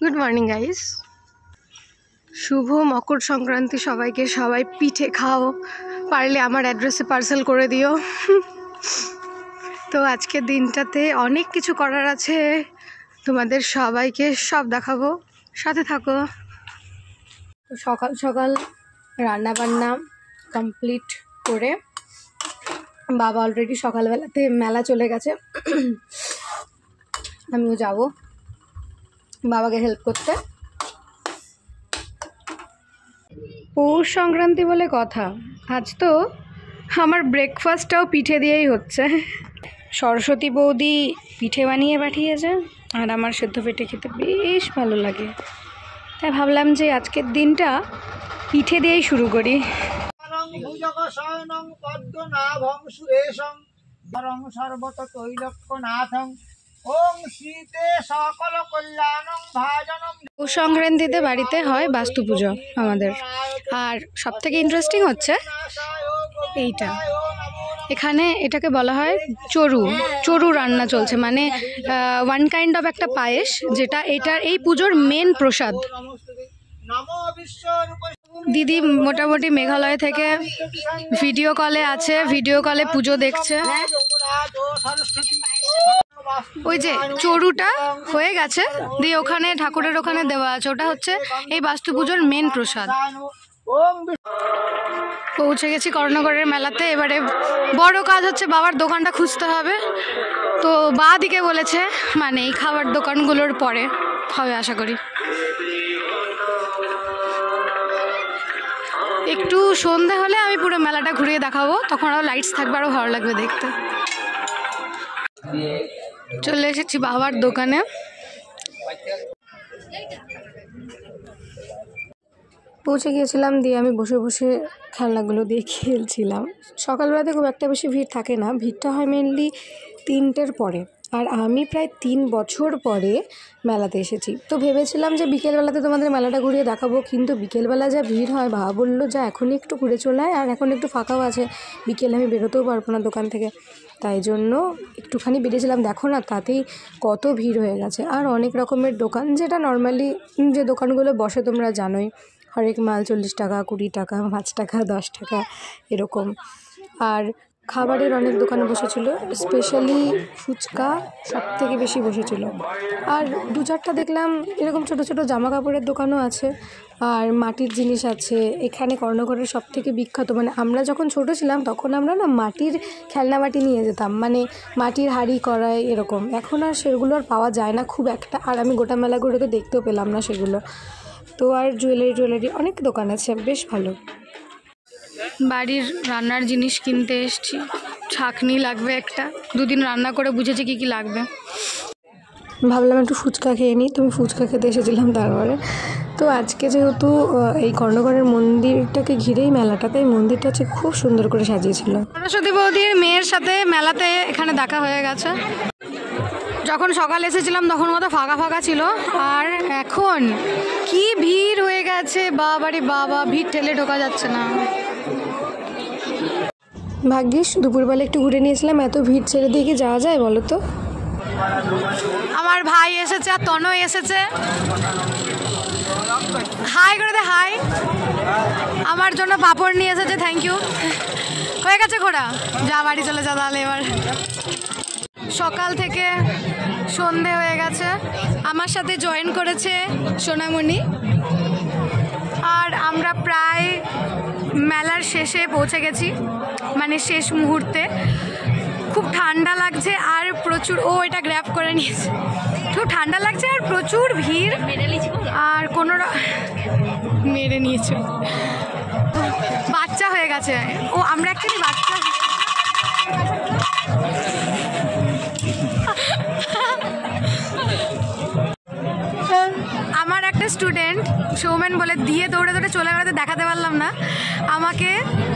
Good morning guys, শুভ মকর সংক্রান্তি সবাইকে। সবাই পিঠে খাও, পারলে আমার অ্যাড্রেসে পার্সেল করে দিও। তো আজকের দিনটাতে অনেক কিছু করার আছে, তোমাদের সবাইকে সব দেখাবো, সাথে থাকো। তো সকাল সকাল রান্নাবান্না কমপ্লিট করে বাবা অলরেডি সকালবেলাতে মেলা চলে গেছে, আমিও যাব বাবাকে হেল্প করতে। পৌষ সংক্রান্তি বলে কথা, আজ তো আমার ব্রেকফাস্টটাও পিঠে দিয়েই হচ্ছে। সরস্বতী বৌদি পিঠে বানিয়ে পাঠিয়েছে, আর আমার সেদ্ধ পিঠে খেতে বেশ ভালো লাগে, তাই ভাবলাম যে আজকের দিনটা পিঠে দিয়েই শুরু করি। পৌষ সংক্রান্তিতে বাড়িতে হয় বাস্তু পুজো আমাদের, আর সব থেকে ইন্টারেস্টিং হচ্ছে এইটা, এখানে এটাকে বলা হয় চড়ু। চড়ু রান্না চলছে, মানে ওয়ান কাইন্ড অফ একটা পায়েস, যেটা এটার এই পুজোর মেন প্রসাদ। দিদি মোটামুটি মেঘালয় থেকে ভিডিও কলে আছে, ভিডিও কলে পুজো দেখছে। ওই যে চড়ুটা হয়ে গেছে, দিয়ে ওখানে ঠাকুরের ওখানে দেওয়া আছে, ওটা হচ্ছে এই বাস্তু পুজোর মেন প্রসাদ। পৌঁছে গেছি কর্ণগড়ের মেলাতে। এবারে বড় কাজ হচ্ছে বাবার দোকানটা খুঁজতে হবে। তো বা দিকে বলেছে, মানে এই খাবার দোকানগুলোর পরে হবে আশা করি। একটু সন্ধে হলে আমি পুরো মেলাটা ঘুরিয়ে দেখাবো, তখন আরও লাইটস থাকবে, আরও ভালো লাগবে দেখতে। চলে এসেছি বাবার দোকানে। পৌঁছে গিয়েছিলাম, দিয়ে আমি বসে বসে খেলনাগুলো দিয়ে খেলছিলাম। সকালবেলাতে খুব একটা বেশি ভিড় থাকে না, ভিড়টা হয় মেনলি 3টের পরে। আর আমি প্রায় 3 বছর পরে মেলাতে এসেছি, তো ভেবেছিলাম যে বিকেলবেলাতে তোমাদের মেলাটা ঘুরিয়ে দেখাবো, কিন্তু বিকেলবেলা যা ভিড় হয়, বাবা বললো যা এখনই একটু ঘুরে চলে আয়, আর এখন একটু ফাঁকাও আছে, বিকেলে আমি বেরোতেও পারবো না দোকান থেকে, তাই জন্য একটুখানি বেরিয়েছিলাম। দেখো না, তাতেই কত ভিড় হয়ে গেছে। আর অনেক রকমের দোকান, যেটা নর্মালি যে দোকানগুলো বসে তোমরা জানোই, হরেক মাল 40 টাকা, 20 টাকা, 5 টাকা, 10 টাকা এরকম। আর খাবারের অনেক দোকানে বসেছিল, স্পেশালি ফুচকা সব থেকে বেশি বসেছিল। আর 2-4টা দেখলাম এরকম ছোট ছোট জামা কাপড়ের দোকানও আছে, আর মাটির জিনিস আছে। এখানে কর্ণগড়ের সব থেকে বিখ্যাত, মানে আমরা যখন ছোটো ছিলাম তখন আমরা না মাটির খেলনা বাটি নিয়ে যেতাম, মানে মাটির হাঁড়ি কড়াই এরকম। এখন আর সেগুলো আর পাওয়া যায় না খুব একটা, আর আমি গোটা মেলা ঘুরে তো দেখতেও পেলাম না সেগুলো। তো আর জুয়েলারি অনেক দোকান আছে, বেশ ভালো। বাড়ির রান্নার জিনিস কিনতে এসছি, ছাঁকনি লাগবে একটা, 2 দিন রান্না করে বুঝেছি কী কী লাগবে। ভাবলাম একটু ফুচকা খেয়ে নিই, তুমি ফুচকা খেতে এসেছিলাম তারপরে। তো আজকে যেহেতু এই কর্ণগড়ের মন্দিরটাকে ঘিরেই মেলাটা, তাই মন্দিরটা হচ্ছে খুব সুন্দর করে সাজিয়েছিল। সরস্বতী বৌদির মেয়ের সাথে মেলাতে এখানে দেখা হয়ে গেছে। যখন সকালে এসেছিলাম তখন মতো ফাঁকা ফাঁকা ছিল, আর এখন কি ভিড় হয়ে গেছে, বাবারে বাবা, ভিড় ঠেলে ঢোকা যাচ্ছে না। ভাগ্যিস দুপুরবেলা একটু ঘুরে নিয়েছিলাম, এত ভিড় ছেড়ে দিয়ে কি যাওয়া যায় বলো তো। আমার ভাই এসেছে, আর তনয় এসেছে, হাই করে দে, হাই। আমার জন্য পাঁপড় নিয়ে এসেছে, থ্যাংক ইউ। হয়ে গেছে ঘোরা, যা বাড়ি চলে যা তাহলে। এবার সকাল থেকে সন্ধে হয়ে গেছে, আমার সাথে জয়েন করেছে সোনামণি, আর আমরা প্রায় মেলার শেষে পৌঁছে গেছি, মানে শেষ মুহূর্তে। খুব ঠান্ডা লাগছে আর প্রচুর, ও এটা গ্র্যাব করে নিয়েছে, খুব ঠান্ডা লাগছে আর প্রচুর ভিড়, আর কোনো মেরে নিয়েছে, বাচ্চা হয়ে গেছে। ও আমরা অ্যাকচুয়ালি বাচ্চা, আমার একটা স্টুডেন্ট সৌমেন বলে দিয়ে দৌড়ে দৌড়ে চলে বেড়াতে, দেখাতে পারলাম না আমাকে,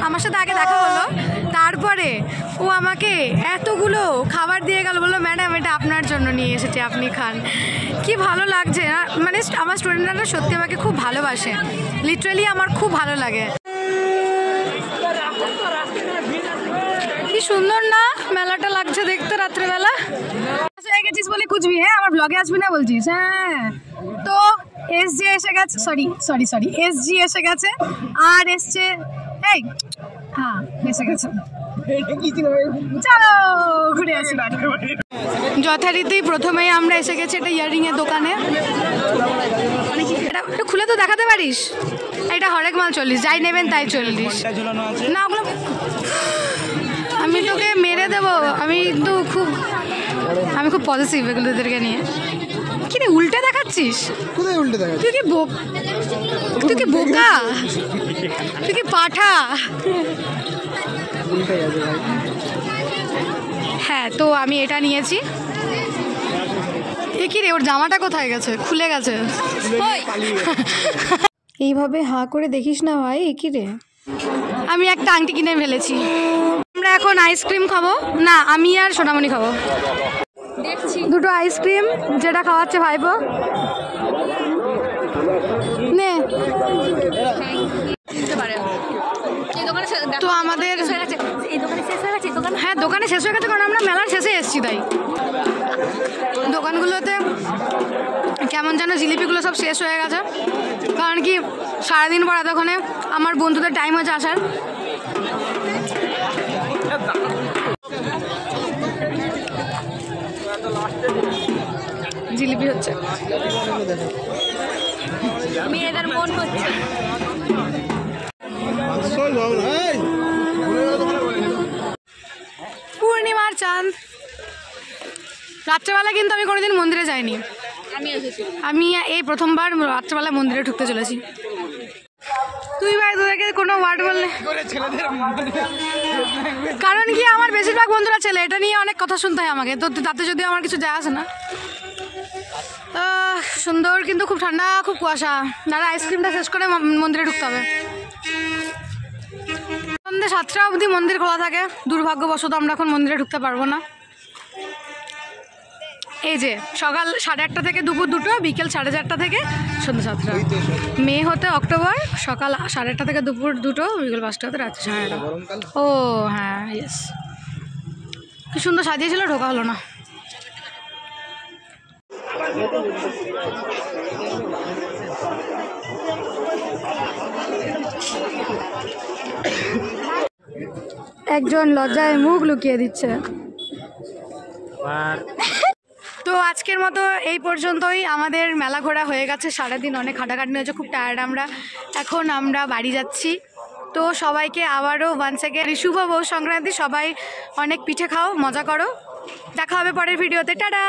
আমার সাথে আগে দেখা হলো, তারপরে ও আমাকে এতগুলো খাবার দিয়ে গেল, বললো ম্যাডাম এটা আপনার জন্য নিয়ে এসেছি, আপনি খান। কি ভালো লাগছে, মানে আমার স্টুডেন্টরা সত্যি আমাকে খুব ভালোবাসে, লিটারালি আমার খুব ভালো লাগে। কি সুন্দর না মেলাটা লাগছে দেখতে রাত্রেবেলা। হয়ে গেছিস বলে কুচবি, হ্যাঁ আমার ব্লগে আসবি না বলছিস? হ্যাঁ তো SG এসে গেছে, সরি SG এসে গেছে, আর এসছে এই হ্যাঁ এসে গেছে। চলো ঘুরে আসি। যথারীতি প্রথমেই আমরা এসে গেছি একটা ইয়াররিংয়ের দোকানে। এটা খুলে তো দেখাতে পারিস? এটা হরেক মাল 40, যাই নেবেন তাই 40। না ওগুলো আমি তোকে মেরে দেবো, আমি খুব পজিটিভ এগুলো ওদেরকে নিয়ে। কি রে উল্টে দেখাচ্ছিস? কোথায় উল্টে দেখাচ্ছিস? তুই কি বোকা, তুই কি পাঠা? হ্যাঁ তো আমি এটা নিয়েছি। এ কি রে, ওর জামাটা কোথায় গেছে? খুলে গেছে। এইভাবে হাঁ করে দেখিস না ভাই, এ কি রে? আমি একটা আংটি কিনে ফেলেছি। আমরা এখন আইসক্রিম খাবো, না আমি আর সোনামণি খাবো। দুটো আইসক্রিম যেটা খাওয়াচ্ছে ভাইপো নে। তো আমাদের হ্যাঁ দোকানে শেষ হয়ে গেছে, কারণ আমরা মেলার শেষে এসেছি, তাই দোকানগুলোতে কেমন যেন জিলিপিগুলো সব শেষ হয়ে গেছে। কারণ কি সারাদিন পর এতক্ষণে আমার বন্ধুদের টাইম হয়েছে আসার। জিলিপি হচ্ছে, মেয়েদের মন হচ্ছে। পূর্ণিমার চাঁদ রাত্রেবেলা, কিন্তু আমি কোনোদিন মন্দিরে যাইনি। আমি এই প্রথমবার রাত্রেবেলা মন্দিরে ঢুকতে চলেছি। তুই ভাই তোদেরকে কোনো ওয়ার্ড বললে, কারণ কি আমার বেশিরভাগ বন্ধুরা ছেলে, এটা নিয়ে অনেক কথা শুনতে হয় আমাকে, তো তাতে যদি আমার কিছু যায় আসে না। সুন্দর কিন্তু খুব ঠান্ডা, খুব কুয়াশা। দাঁড়া আইসক্রিমটা শেষ করে মন্দিরে ঢুকতে হবে। সন্ধ্যে 7টা অবধি মন্দির খোলা থাকে, দুর্ভাগ্যবশত আমরা এখন মন্দিরে ঢুকতে পারবো না। এই যে সকাল 8:30 থেকে দুপুর 2টো, বিকেল 4:30 থেকে সন্ধ্যে 7টা। মে হতে অক্টোবর, সকাল 8:30 থেকে দুপুর 2টো, বিকেল 5টা হতে রাত্রি 9:30। ও হ্যাঁ ইয়েস, কি সুন্দর সাজিয়েছিল, ঢোকা হলো না। একজন লজ্জায় মুখ লুকিয়ে দিচ্ছে। তো আজকের মতো এই পর্যন্তই, আমাদের মেলা ঘোরা হয়ে গেছে। সারাদিন অনেক হাঁটাঘাটি হয়েছে, খুব টায়ার্ড আমরা। এখন আমরা বাড়ি যাচ্ছি। তো সবাইকে আবারও ওয়ান্স অ্যাগেন শুভ পৌষ সংক্রান্তি। সবাই অনেক পিঠে খাও, মজা করো। দেখা হবে পরের ভিডিওতে, টাটা।